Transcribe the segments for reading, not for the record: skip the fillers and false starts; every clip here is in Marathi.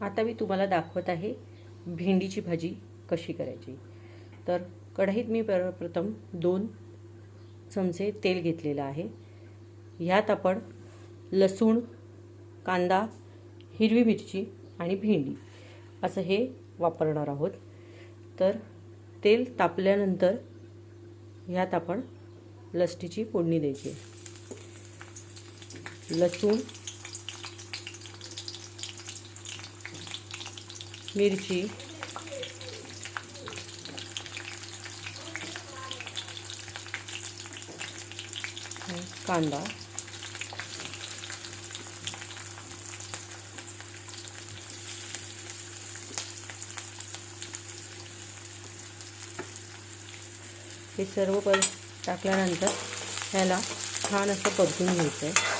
आता मी तुम्हाला दाखवत आहे भेंडीची भाजी कशी करायची। तर कढईत मी प्रथम 2 चमचे तेल घेतलेलं आहे। यात आपण लसूण, कांदा, हिरवी मिरची आणि भेंडी असं हे वापरणार आहोत। तर तेल तापल्यानंतर यात आपण लसणीची फोडणी द्यायची। लसूण, मिरची, कांदा, हे सर्व टाकल्यानंतर ह्याला छान असं परतून घ्यायचं आहे।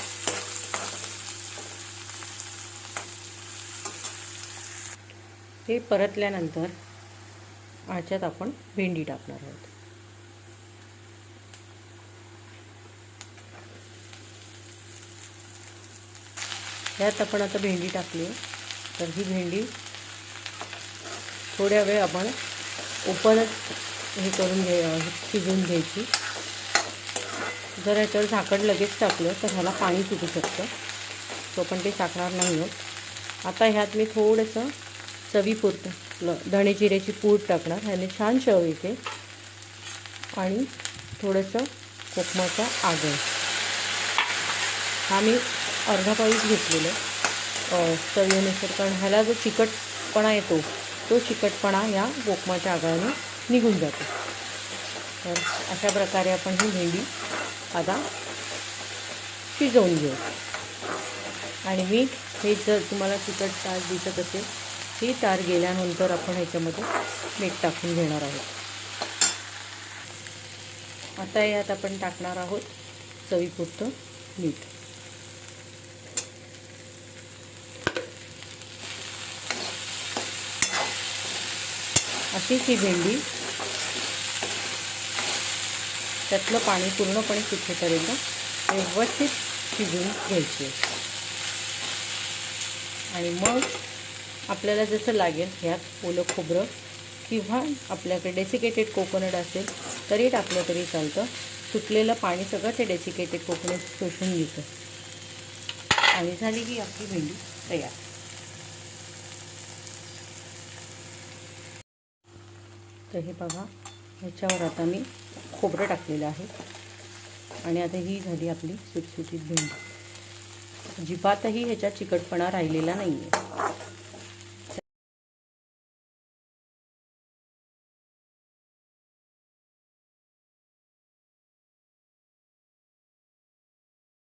हे परतल्यानंतर ह्याच्यात आपण भेंडी टाकणार आहोत। यात आपण आता भेंडी टाकली, तर ही भेंडी थोड्या वेळ आपण ओपनच हे करून शिजवून घ्यायची। जर याच्यावर झाकण लगेच टाकलं तर ह्याला पाणी सुटू शकतं, तो पण ते टाकणार नाही आहोत। आता ह्यात मी थोडंसं चवीपुरतं धणे जिऱ्याची पूड टाकणार, ह्याने छान चव येते। आणि थोडंसं कोकमाचा आगळ, हा मी अर्धा पाऊस घेतलेलं चवीनुसार, कारण ह्याला जो चिकटपणा येतो तो चिकटपणा या कोकमाच्या आगळाने निघून जातो। तर अशा प्रकारे आपण ही भेंडी आता शिजवून घेऊ। आणि मीठ हे जर तुम्हाला तिखट तार दिसत असेल, ही तार गेल्यानंतर आपण ह्याच्यामध्ये मीठ टाकून घेणार आहोत। आता यात आपण टाकणार आहोत चवीपुरतं मीठ। अशी ही भेंडी त्यातलं पाणी पूर्णपणे सुटेपर्यंत व्यवस्थित शिजवून घ्यायची। आणि मग आपल्याला जसं लागेल ह्यात ओलं खोबरं किंवा आपल्याकडे डेसिकेटेड कोकोनट असेल तरी टाकलं तरी चालतं। सुटलेलं पाणी सगळं ते डेसिकेटेड कोकोनट शोषून घेतं। आणि झाली की आपली भेंडी तयार। तर हे बघा, ह्याच्यावर आता मी खोबरं टाकलेलं आहे आणि आता ही झाली आपली सुटसुटीत भेंडी। अजिबातही ह्याच्यात चिकटपणा राहिलेला नाही आहे।